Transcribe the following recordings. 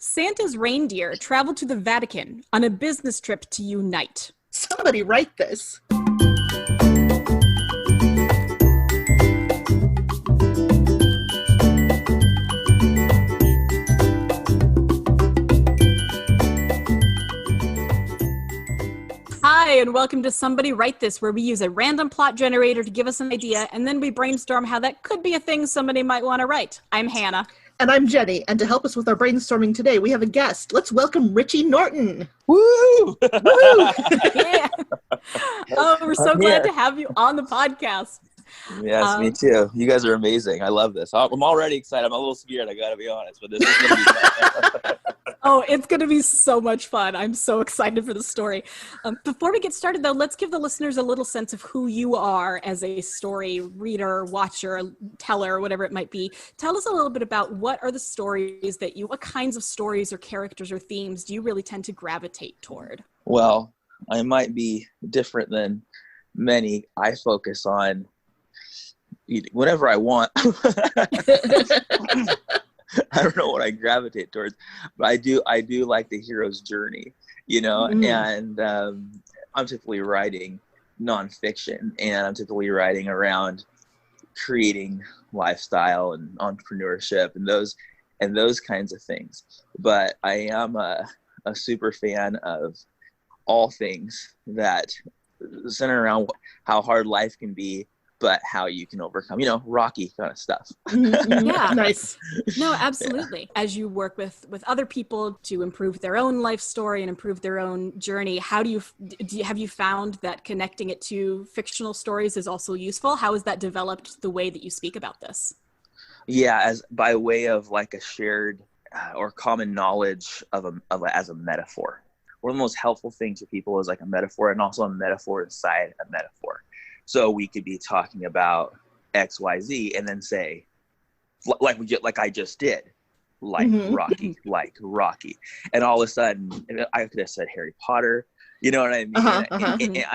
Santa's reindeer traveled to the Vatican on a business trip to unite. Somebody write this. Hi, and welcome to Somebody Write This, where we use a random plot generator to give us an idea, and then we brainstorm how that could be a thing somebody might want to write. I'm Hannah. And I'm Jenny, and to help us with our brainstorming today, we have a guest. Let's welcome Richie Norton. Woo! Woo! Yeah. Oh, we're so glad to have you on the podcast. Yes, me too. You guys are amazing. I love this. I'm already excited. I'm a little scared, I gotta be honest, but this is gonna be fun. Oh, it's going to be so much fun. I'm so excited for the story. Before we get started, though, let's give the listeners a little sense of who you are as a story reader, watcher, teller, whatever it might be. Tell us a little bit about what are the stories what kinds of stories or characters or themes do you really tend to gravitate toward? Well, I might be different than many. I focus on whatever I want. I don't know what I gravitate towards, but I do like the hero's journey, and I'm typically writing nonfiction, and I'm typically writing around creating lifestyle and entrepreneurship and those kinds of things. But I am a super fan of all things that center around how hard life can be, but how you can overcome, Rocky kind of stuff. Yeah. Nice. No, absolutely. Yeah. As you work with other people to improve their own life story and improve their own journey, have you found that connecting it to fictional stories is also useful? How has that developed the way that you speak about this? Yeah, as by way of like a shared or common knowledge as a metaphor. One of the most helpful things to people is like a metaphor, and also a metaphor inside a metaphor. So we could be talking about X, Y, Z, and then say, like I just did, Rocky, like Rocky, and all of a sudden I could have said Harry Potter, you know what I mean? And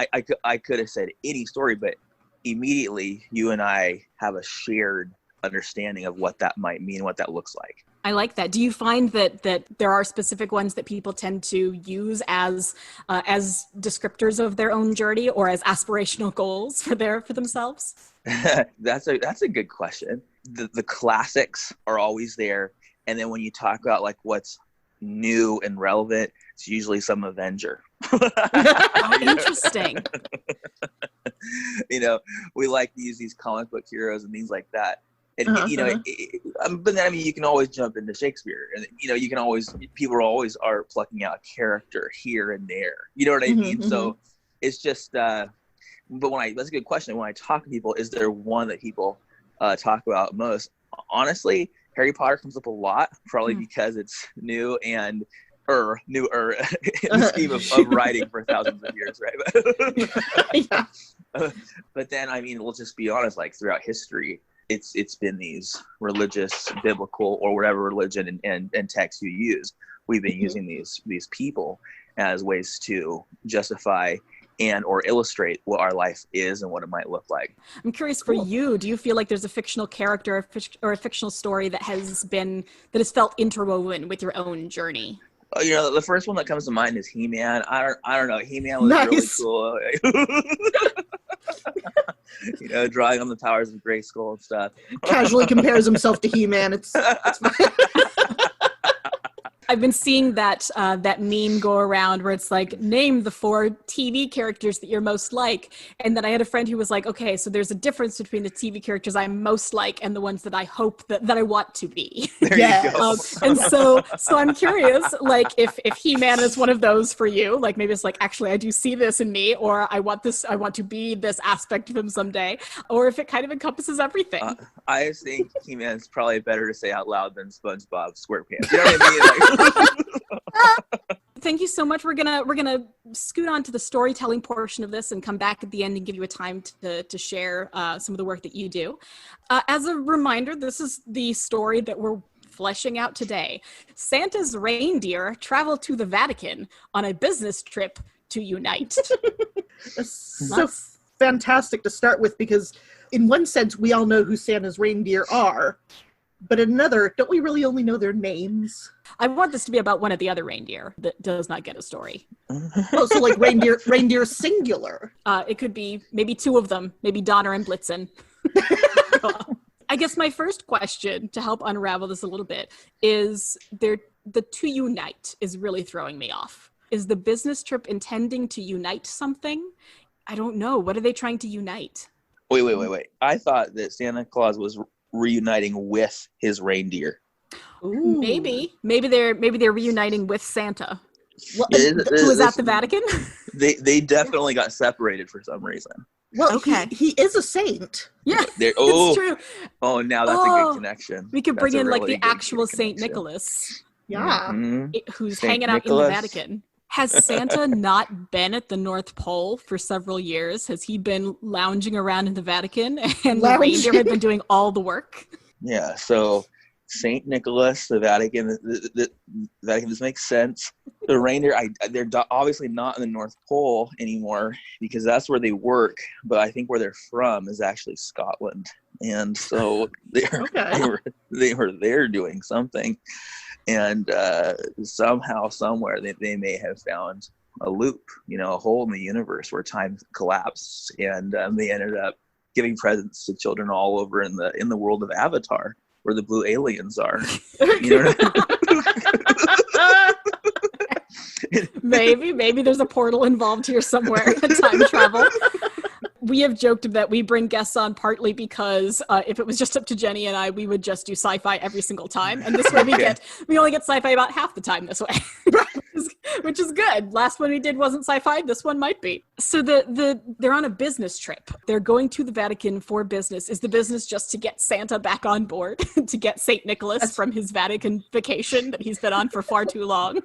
I could have said any story, but immediately you and I have a shared understanding of what that might mean, what that looks like. I like that. Do you find that there are specific ones that people tend to use as descriptors of their own journey or as aspirational goals for themselves? That's a good question. The classics are always there, and then when you talk about like what's new and relevant, it's usually some Avenger. Oh, interesting. We like to use these comic book heroes and things like that. And, but then, you can always jump into Shakespeare, and, you can always, people always are plucking out a character here and there. You know what I mean? So it's just, but that's a good question. When I talk to people, is there one that people talk about most? Honestly, Harry Potter comes up a lot, probably because it's newer in the scheme of writing for thousands of years, right? Yeah. But then, we'll just be honest, like throughout history, it's been these religious, biblical, or whatever religion and text you use. We've been using these people as ways to justify and or illustrate what our life is and what it might look like. I'm curious for you, do you feel like there's a fictional character or a fictional story that has felt interwoven with your own journey? The first one that comes to mind is He-Man. I don't know. He-Man was Nice. really cool. Drawing on the powers of Grayskull and stuff. Casually compares himself to He-Man. It's fine. I've been seeing that meme go around where it's like, name the 4 TV characters that you're most like. And then I had a friend who was like, okay, so there's a difference between the TV characters I'm most like and the ones that I hope that I want to be. There you go. And so I'm curious, like if He-Man is one of those for you, like maybe it's like, actually, I do see this in me, or I want to be this aspect of him someday, or if it kind of encompasses everything. I think He-Man's probably better to say out loud than SpongeBob SquarePants. You know what I mean? Thank you so much. We're gonna scoot on to the storytelling portion of this and come back at the end and give you a time to share some of the work that you do. As a reminder, this is the story that we're fleshing out today. Santa's reindeer travel to the Vatican on a business trip to unite. That's so fantastic to start with, because in one sense, we all know who Santa's reindeer are, But in another, don't we really only know their names? I want this to be about one of the other reindeer that does not get a story. Oh, so like reindeer singular. It could be maybe two of them, maybe Donner and Blitzen. I guess my first question to help unravel this a little bit is the to unite is really throwing me off. Is the business trip intending to unite something? I don't know. What are they trying to unite? Wait. I thought that Santa Claus was reuniting with his reindeer. Ooh. Maybe they're reuniting with Santa. Well, Who was at the Vatican? They definitely got separated for some reason. Well, okay. he is a saint. Yeah, it's true. Oh, now that's a good connection. We could bring That's in a like really the good actual Saint connection. Nicholas, Yeah. who's Saint hanging out Nicholas. in the Vatican. Has Santa not been at the North Pole for several years? Has he been lounging around in the Vatican and the reindeer have been doing all the work? Yeah, so Saint Nicholas, the Vatican, the Vatican, this makes sense. The reindeer, they're obviously not in the North Pole anymore because that's where they work, but I think where they're from is actually Scotland. And so they were there doing something. And somehow, somewhere, they may have found a loop, a hole in the universe where time collapsed, and they ended up giving presents to children all over in the world of Avatar, where the blue aliens are. You know what I mean? Maybe there's a portal involved here somewhere, time travel. We have joked that we bring guests on partly because if it was just up to Jenny and I, we would just do sci-fi every single time. And this way we only get sci-fi about half the time this way, which is good. Last one we did wasn't sci-fi. This one might be. So they're on a business trip. They're going to the Vatican for business. Is the business just to get Santa back on board, to get St. Nicholas from his Vatican vacation that he's been on for far too long?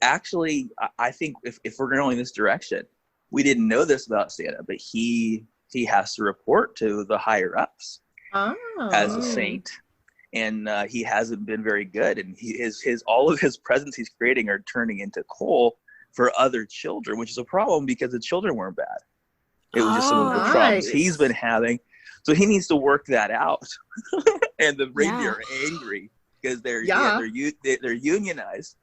Actually, I think if we're going in this direction, we didn't know this about Santa, but he has to report to the higher ups as a saint, and he hasn't been very good. And all of his presents he's creating are turning into coal for other children, which is a problem because the children weren't bad. It was just some of the problems he's been having, so he needs to work that out. And the reindeer are angry because they're unionized,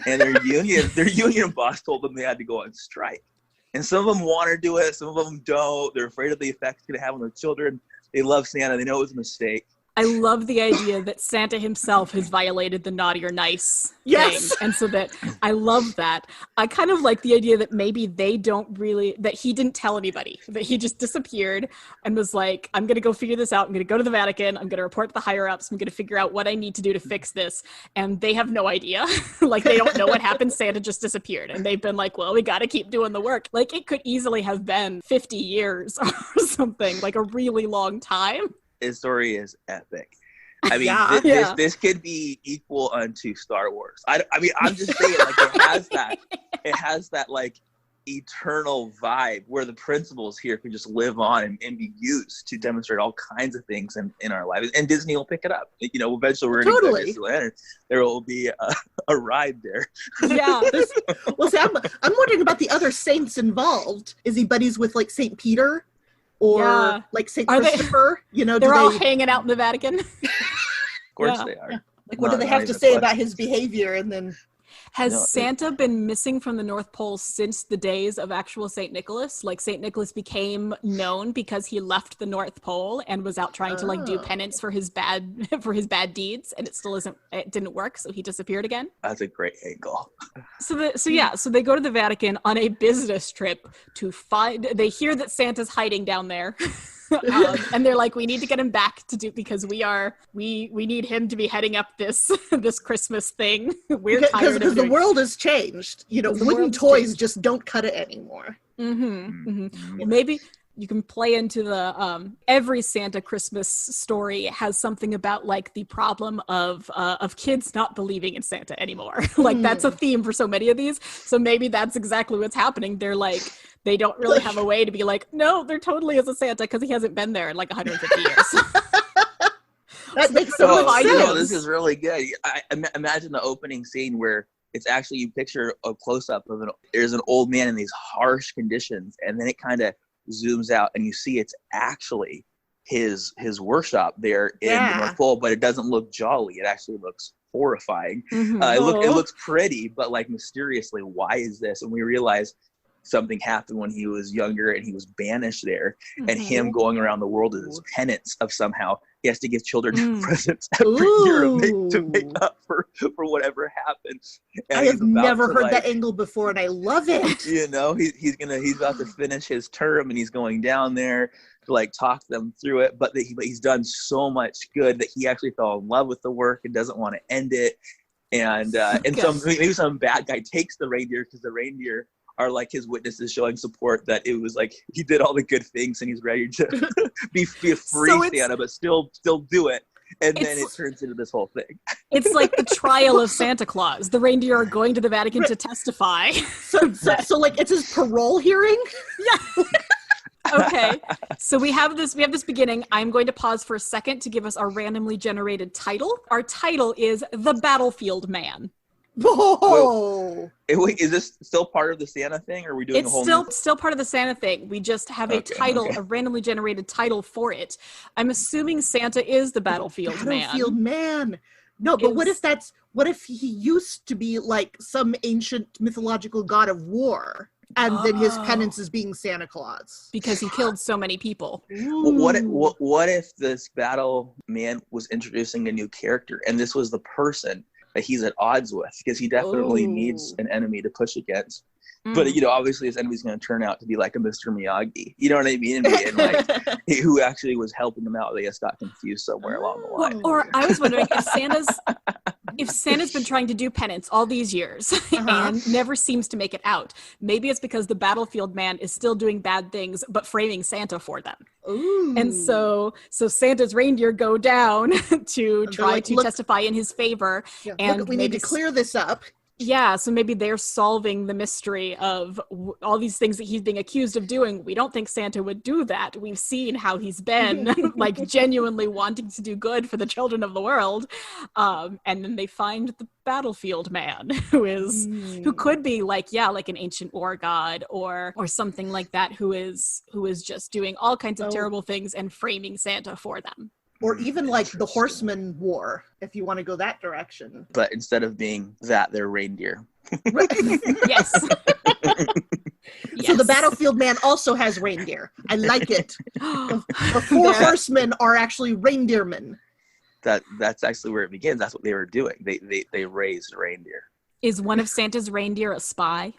and their union boss told them they had to go on strike. And some of them want to do it, some of them don't. They're afraid of the effect it's going to have on their children. They love Santa. They know it was a mistake. I love the idea that Santa himself has violated the naughty or nice thing. And so that I love that. I kind of like the idea that maybe that he didn't tell anybody, that he just disappeared and was like, I'm going to go figure this out. I'm going to go to the Vatican. I'm going to report to the higher ups. I'm going to figure out what I need to do to fix this. And they have no idea. Like, they don't know what happened. Santa just disappeared. And they've been like, well, we got to keep doing the work. Like, it could easily have been 50 years or something, like a really long time. His story is epic. I mean, this could be equal unto Star Wars. I mean, I'm just saying, like, it has that like eternal vibe where the principles here can just live on and be used to demonstrate all kinds of things in our lives. And Disney will pick it up. Eventually we're going to go to Disneyland, and there will be a ride there. Yeah. Well, see, I'm wondering about the other saints involved. Is he buddies with like Saint Peter? Or like St. Christopher, they're all hanging out in the Vatican. Of course they are. Like, what do they have to say about his behavior? And then has Santa been missing from the North Pole since the days of actual St. Nicholas? Like, St. Nicholas became known because he left the North Pole and was out trying to do penance for his bad deeds, and it didn't work, so he disappeared again. That's a great angle. So they go to the Vatican on a business trip to they hear that Santa's hiding down there. And they're like, we need to get him back because we need him to be heading up this Christmas thing. We're tired of the world has changed. Wooden toys just don't cut it anymore. Well, maybe you can play into the every Santa Christmas story has something about like the problem of kids not believing in Santa anymore. Like, that's a theme for so many of these. So maybe that's exactly what's happening. They're like, they don't really have a way to be like, no, there totally is a Santa because he hasn't been there in like 150 years. That makes so much sense. This is really good. I imagine the opening scene where it's actually, you picture a close-up of there's an old man in these harsh conditions, and then it kind of zooms out and you see it's actually his workshop there in the North Pole, but it doesn't look jolly. It actually looks horrifying. It looks pretty, but like mysteriously, why is this? And we realize something happened when he was younger and he was banished there, and him going around the world as penance of somehow he has to give children presents every year to make up for whatever happened. And I have never heard that angle before, and I love it. You know, he's about to finish his term, and he's going down there to like talk them through it. But he's done so much good that he actually fell in love with the work and doesn't want to end it. And maybe some bad guy takes the reindeer because the reindeer are like his witnesses showing support that it was like he did all the good things and he's ready to be a free Santa, but still do it. And then it turns into this whole thing. It's like the trial of Santa Claus. The reindeer are going to the Vatican to testify. So like it's his parole hearing? Yeah. Okay. So we have this beginning. I'm going to pause for a second to give us our randomly generated title. Our title is The Battlefield Man. Whoa! Wait, is this still part of the Santa thing, or are we doing a whole It's still part of the Santa thing. We just have a title, a randomly generated title for it. I'm assuming Santa is the Battlefield Man. Battlefield Man. No, but what if he used to be like some ancient mythological god of war, and then his penance is being Santa Claus? Because he killed so many people. What if this battle man was introducing a new character, and this was the person that he's at odds with, because he definitely needs an enemy to push against. But obviously his enemy's going to turn out to be like a Mr. Miyagi. You know what I mean? And like who actually was helping him out. They just got confused somewhere along the line. Or I was wondering if Santa's been trying to do penance all these years and never seems to make it out. Maybe it's because the Battlefield Man is still doing bad things, but framing Santa for them. Ooh. And so Santa's reindeer go down to try to testify in his favor. Yeah. And we need to clear this up. Yeah, so maybe they're solving the mystery of all these things that he's being accused of doing. We don't think Santa would do that. We've seen how he's been like genuinely wanting to do good for the children of the world. And then they find the Battlefield Man who could be like an ancient war god or something like that, who is just doing all kinds of terrible things and framing Santa for them. Or even like the Horseman War, if you want to go that direction. But instead of being that, they're reindeer. Yes. So the Battlefield Man also has reindeer. I like it. The four horsemen are actually reindeermen. That's actually where it begins. That's what they were doing. They raised reindeer. Is one of Santa's reindeer a spy?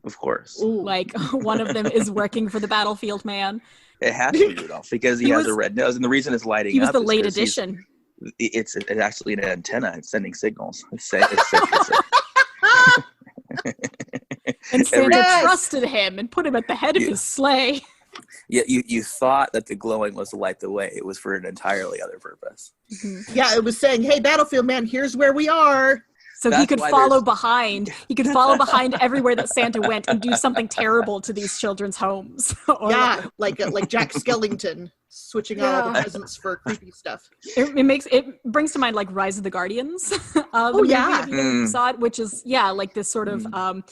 Of course. Ooh. Like one of them is working for the Battlefield Man. It has to be Rudolph because he has a red nose, and the reason it's lighting up. He was the late edition. It's actually an antenna. It's sending signals. And Santa trusted him and put him at the head of his sleigh. Yeah, you thought that the glowing was to light the way. It was for an entirely other purpose. Mm-hmm. Yeah, it was saying, "Hey, Battlefield Man, here's where we are." So he could follow behind. He could follow behind everywhere that Santa went and do something terrible to these children's homes. like Jack Skellington switching out all the presents for creepy stuff. It brings to mind like Rise of the Guardians. Saw it, which is like this sort of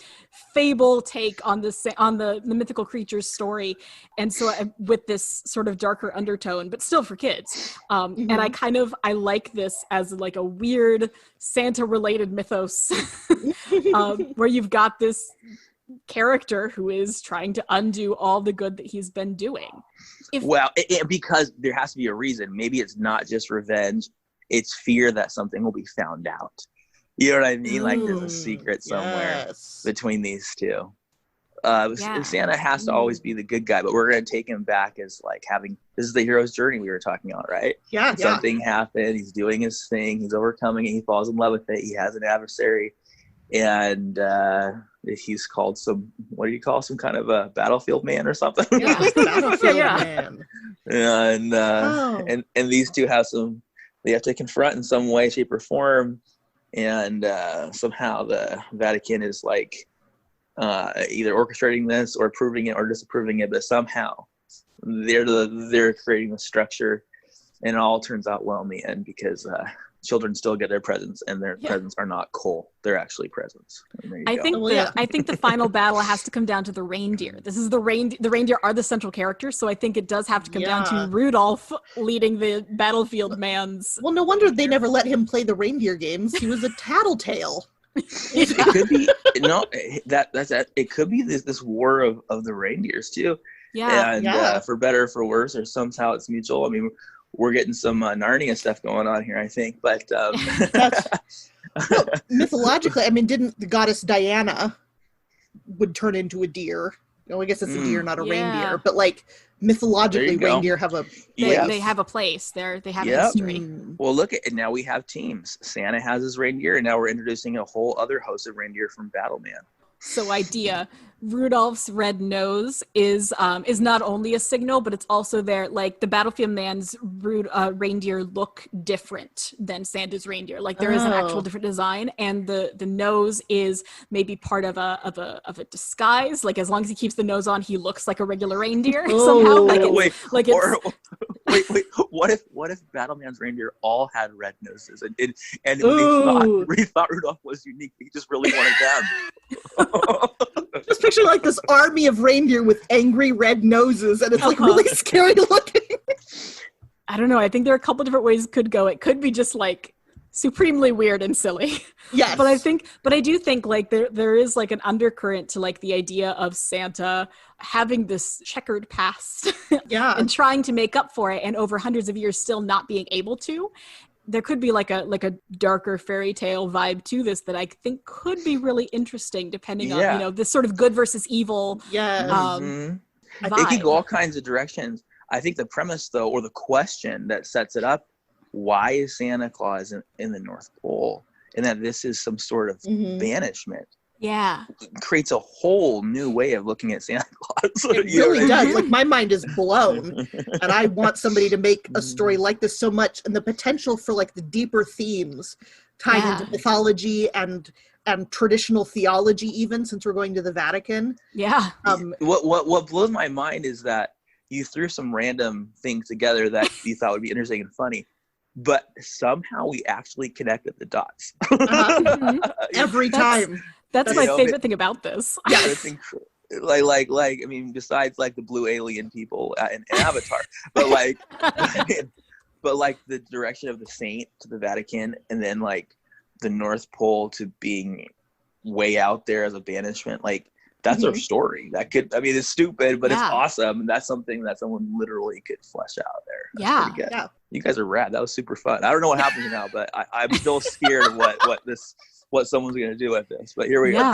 fable take on the mythical creatures story, and so with this sort of darker undertone, but still for kids. And I like this as like a weird Santa related mythos, where you've got this character who is trying to undo all the good that he's been doing. Because there has to be a reason. Maybe it's not just revenge. It's fear that something will be found out. You know what I mean? Like there's a secret somewhere between these two. Santa has to always be the good guy, but we're going to take him back as like this is the hero's journey we were talking about, right? Yeah. Something happened. He's doing his thing. He's overcoming it. He falls in love with it. He has an adversary. And he's called some kind of a battlefield man or something. Yeah, battlefield man. And these two they have to confront in some way, shape, or form. And somehow the Vatican is like either orchestrating this or approving it or disapproving it, but somehow they're creating the structure, and it all turns out well in the end because children still get their presents, and their presents are not coal. They're actually presents. I think the final battle has to come down to the reindeer. This is the reindeer are the central characters, so I think it does have to come down to Rudolph leading the battlefield man's. Well, no wonder they never let him play the reindeer games. He was a tattletale. It could be it could be this war of the reindeers too. And for better or for worse, or somehow it's mutual. I mean, we're getting some Narnia stuff going on here, I think. But mythologically, I mean, didn't the goddess Diana would turn into a deer? I guess it's a deer, not a reindeer. But like mythologically, reindeer have a place. They have a place. They have a history. Well, look at it. Now we have teams. Santa has his reindeer, and now we're introducing a whole other host of reindeer from Battleman. So Rudolph's red nose is not only a signal, but it's also there. Like the battlefield man's reindeer look different than Santa's reindeer. Like there is an actual different design, and the nose is maybe part of a disguise. Like as long as he keeps the nose on, he looks like a regular reindeer somehow. Wait. What if Battleman's reindeer all had red noses, and we thought Rudolph was unique? We just really wanted them. Just picture like this army of reindeer with angry red noses, and it's like really scary looking. I don't know. I think there are a couple different ways it could go. It could be just like supremely weird and silly. Yes. But I do think like there is like an undercurrent to like the idea of Santa having this checkered past and trying to make up for it, and over hundreds of years still not being able to. There could be like a darker fairy tale vibe to this that I think could be really interesting, depending on this sort of good versus evil. It could go all kinds of directions. I think the premise, though, or the question that sets it up, why is Santa Claus in the North Pole, and that this is some sort of banishment. Yeah, creates a whole new way of looking at Santa Claus. It really does. Like my mind is blown, and I want somebody to make a story like this so much, and the potential for like the deeper themes tied into mythology and traditional theology, even since we're going to the Vatican. Yeah. What blows my mind is that you threw some random things together that you thought would be interesting and funny, but somehow we actually connected the dots. Every time. That's my favorite thing about this. Yeah, like I mean, besides like the blue alien people in Avatar, but like the direction of the saint to the Vatican, and then like the North Pole to being way out there as a banishment, like that's our story. That could, I mean, it's stupid, but it's awesome, and that's something that someone literally could flesh out there. That's pretty good. Yeah, you guys are rad. That was super fun. I don't know what happens now, but I'm still scared of what someone's going to do with this, but here we go.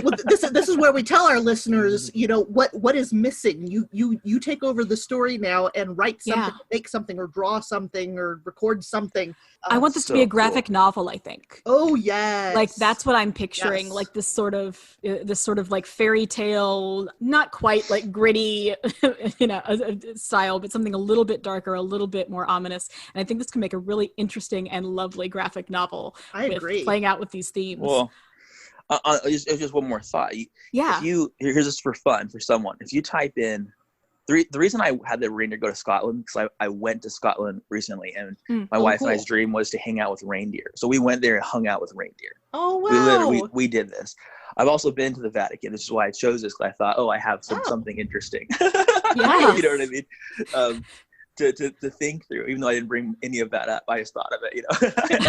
Well, this is where we tell our listeners, what is missing. You take over the story now and write something, make something, or draw something, or record something. I want this to be a graphic novel, I think. Oh yes, like that's what I'm picturing. Like this sort of like fairy tale, not quite like gritty, style, but something a little bit darker, a little bit more ominous. And I think this can make a really interesting and lovely graphic novel. I agree. Playing out with these themes. Well, just one more thought. Here's this for fun for someone. If you type in the reason I had the reindeer go to Scotland, because I went to Scotland recently, and my wife and I's dream was to hang out with reindeer. So we went there and hung out with reindeer. Oh wow! We did this. I've also been to the Vatican. This is why I chose this, because I thought, I have something interesting. Yes. You know what I mean? To think through, even though I didn't bring any of that up, I just thought of it,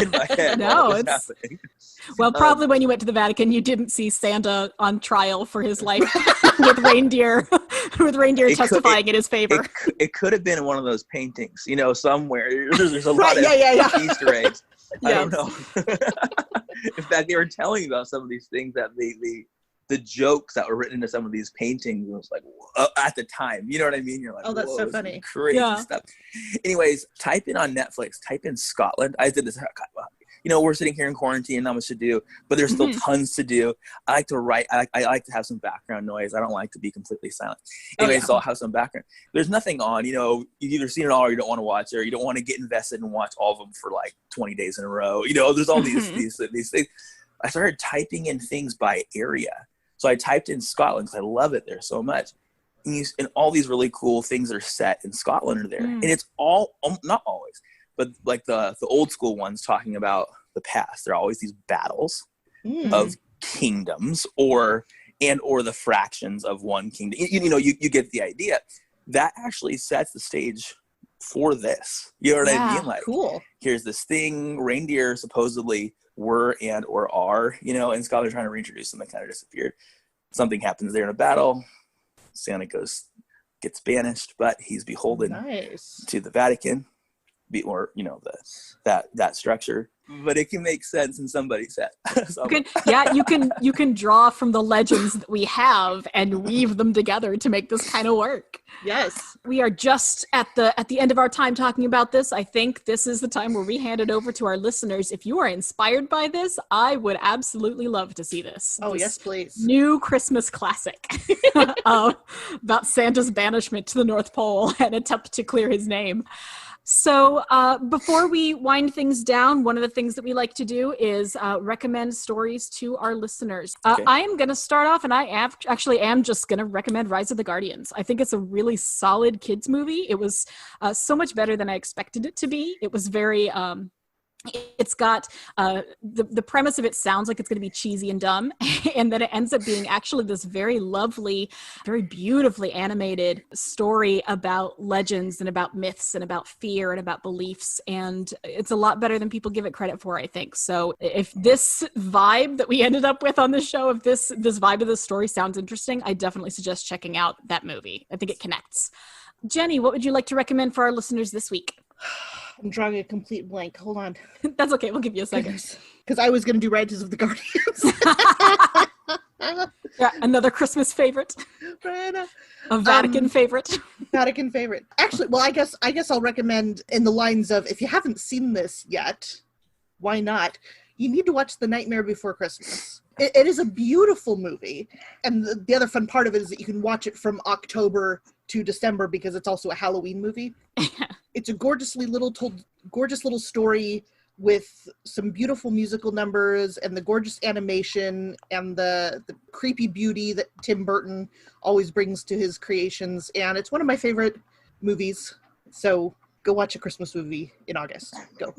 in my head. No, it's well, probably when you went to the Vatican, you didn't see Santa on trial for his life with reindeer testifying in his favor. It could have been in one of those paintings, somewhere. There's a lot of Easter eggs. I don't know. In fact, they were telling me about some of these things, that the jokes that were written into some of these paintings, it was like, at the time, you know what I mean? You're like, oh, that's so funny. Crazy stuff. Anyways, type in on Netflix, type in Scotland. I did this. We're sitting here in quarantine, not much to do, but there's still tons to do. I like to write. I like to have some background noise. I don't like to be completely silent. Anyways, so I'll have some background. There's nothing on, you've either seen it all or you don't want to watch it, or you don't want to get invested and watch all of them for like 20 days in a row. There's all these things. I started typing in things by area. So I typed in Scotland because I love it there so much. And all these really cool things that are set in Scotland are there. And it's all, not always, but like the old school ones talking about the past, there are always these battles of kingdoms or the fractions of one kingdom. You get the idea. That actually sets the stage for this. You know what I mean? Like, cool. Here's this thing, reindeer supposedly were and or are, and scholars trying to reintroduce them that kind of disappeared. Something happens there in a battle. Santa gets banished, but he's beholden to the Vatican, or that structure. But it can make sense in somebody's head. You can draw from the legends that we have and weave them together to make this kind of work. Yes. We are just at the end of our time talking about this. I think this is the time where we hand it over to our listeners. If you are inspired by this, I would absolutely love to see this. Oh, yes, please. New Christmas classic about Santa's banishment to the North Pole and attempt to clear his name. So before we wind things down, one of the things that we like to do is recommend stories to our listeners. Okay. I am going to start off, and I am just going to recommend Rise of the Guardians. I think it's a really solid kids movie. It was so much better than I expected it to be. It was very... it's got the premise of it sounds like it's going to be cheesy and dumb, and then it ends up being actually this very lovely, very beautifully animated story about legends and about myths and about fear and about beliefs, and it's a lot better than people give it credit for, I think. So if this vibe that we ended up with on this show, if this vibe of the story sounds interesting, I definitely suggest checking out that movie. I think it connects. Jenny, what would you like to recommend for our listeners this week? I'm drawing a complete blank. Hold on. That's okay. We'll give you a second. Because I was going to do Rise of the Guardians. Yeah, another Christmas favorite. A Vatican favorite. Vatican favorite. Actually, well, I guess I'll recommend in the lines of, if you haven't seen this yet, why not? You need to watch The Nightmare Before Christmas. It is a beautiful movie. And the other fun part of it is that you can watch it from October to December because it's also a Halloween movie. It's a gorgeous little story with some beautiful musical numbers and the gorgeous animation and the creepy beauty that Tim Burton always brings to his creations. And it's one of my favorite movies. So go watch a Christmas movie in August. Go.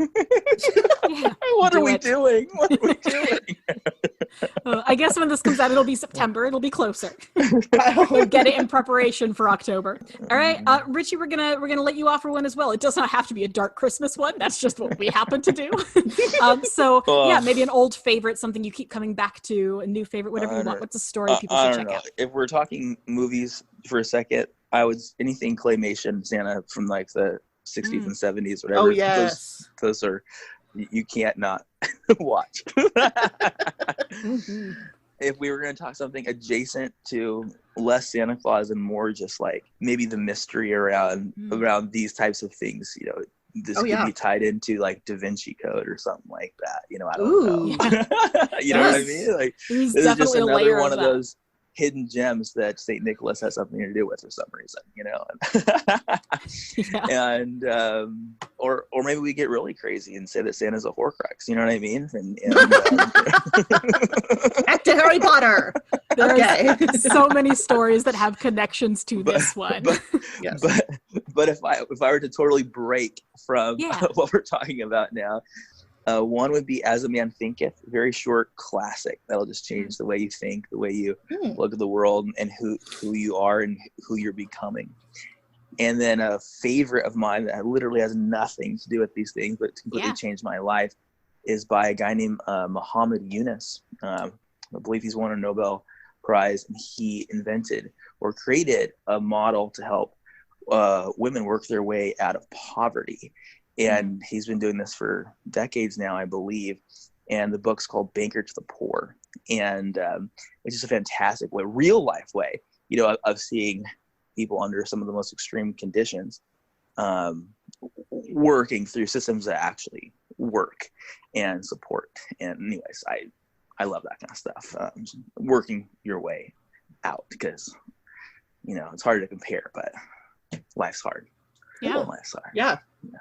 What are we doing? I guess when this comes out, it'll be September. It'll be closer. We'll get it in preparation for October. All right, Richie, we're gonna let you offer one as well. It does not have to be a dark Christmas one. That's just what we happen to do. Maybe an old favorite, something you keep coming back to, a new favorite, whatever you want. What's a story people should check out? If we're talking movies for a second, anything claymation Santa from like the 60s and 70s, whatever. Oh, yes. Those are, you can't not watch. If we were going to talk something adjacent to less Santa Claus and more just like maybe the mystery around these types of things, this could be tied into like Da Vinci Code or something like that. I don't know. You know what I mean? Like, this is just another one of those hidden gems that St. Nicholas has something to do with for some reason, and or maybe we get really crazy and say that Santa's a Horcrux, you know what I mean? And back to Harry Potter. There's so many stories that have connections to this one. But if I were to totally break from what we're talking about now, one would be As a Man Thinketh, very short classic that'll just change the way you think, the way you look at the world, and who you are and who you're becoming. And then a favorite of mine that literally has nothing to do with these things, but completely changed my life, is by a guy named Muhammad Yunus. I believe he's won a Nobel Prize, and he invented or created a model to help women work their way out of poverty. And he's been doing this for decades now, I believe. And the book's called Banker to the Poor. And it's just a fantastic way, real life way, of seeing people under some of the most extreme conditions, working through systems that actually work and support. And anyways, I love that kind of stuff. Working your way out because, it's hard to compare, but life's hard. Yeah. Yeah.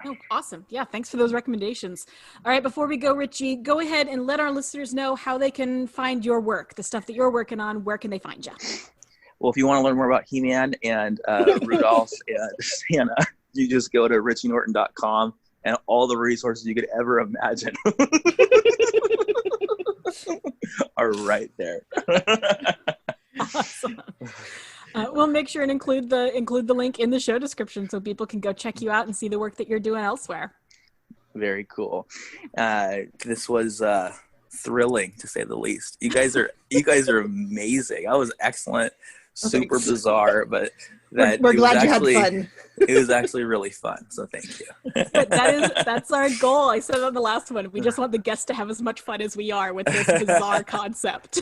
Oh, awesome. Yeah, thanks for those recommendations. All right, before we go, Richie, go ahead and let our listeners know how they can find your work, the stuff that you're working on. Where can they find you? Well, if you want to learn more about He-Man and Rudolph and Santa, you just go to richienorton.com and all the resources you could ever imagine are right there. Awesome. We'll make sure and include the link in the show description so people can go check you out and see the work that you're doing elsewhere. Very cool. This was thrilling, to say the least. You guys are amazing. That was excellent. Super bizarre, but we're glad you had fun. It was actually really fun, so thank you. But that's our goal. I said it on the last one. We just want the guests to have as much fun as we are with this bizarre concept.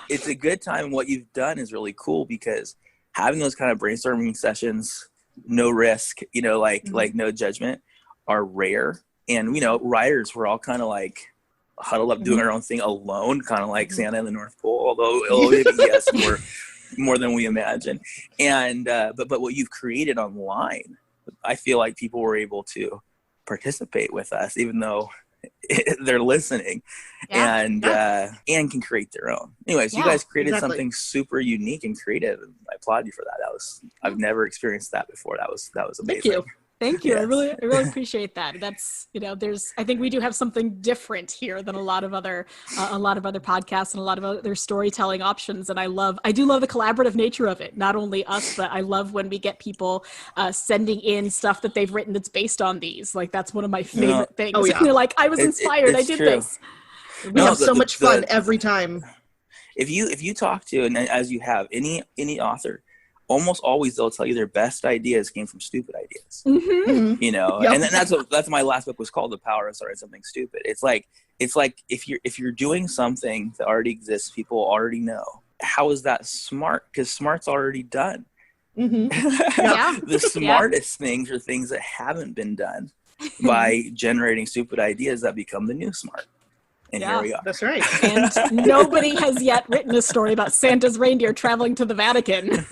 It's a good time. What you've done is really cool, because having those kind of brainstorming sessions, no risk, like no judgment, are rare. And writers, we're all kind of like huddled up doing our own thing alone, kind of like Santa in the North Pole, although maybe yes, more than we imagine. And but what you've created online, I feel like people were able to participate with us, even though they're listening, and can create their own. Anyways, you guys created something super unique and creative, and I applaud you for that. I've never experienced that before. That was amazing. Thank you. Yes. I really appreciate that. That's, I think we do have something different here than a lot of other podcasts and a lot of other storytelling options. And I do love the collaborative nature of it. Not only us, but I love when we get people sending in stuff that they've written that's based on these. Like, that's one of my favorite things. Oh, yeah. They're like, I was inspired. I did this. We have so much fun every time. If you talk to, and as you have, any author, almost always they'll tell you their best ideas came from stupid ideas. Mm-hmm. Yep. And then that's my last book was called The Power of Starting Something Stupid. It's like if you're doing something that already exists, people already know. How is that smart? Because smart's already done. Mm-hmm. The smartest things are things that haven't been done by generating stupid ideas that become the new smart. And here we are. That's right. And nobody has yet written a story about Santa's reindeer traveling to the Vatican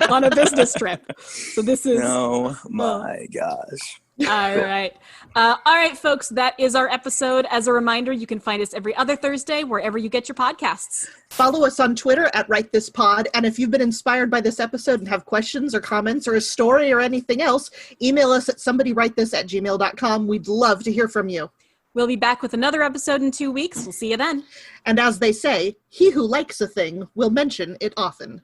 on a business trip. So this is... Oh, my gosh. All right. All right, folks. That is our episode. As a reminder, you can find us every other Thursday, wherever you get your podcasts. Follow us on Twitter at WriteThisPod. And if you've been inspired by this episode and have questions or comments or a story or anything else, email us at somebodywritethis@gmail.com. We'd love to hear from you. We'll be back with another episode in 2 weeks. We'll see you then. And as they say, he who likes a thing will mention it often.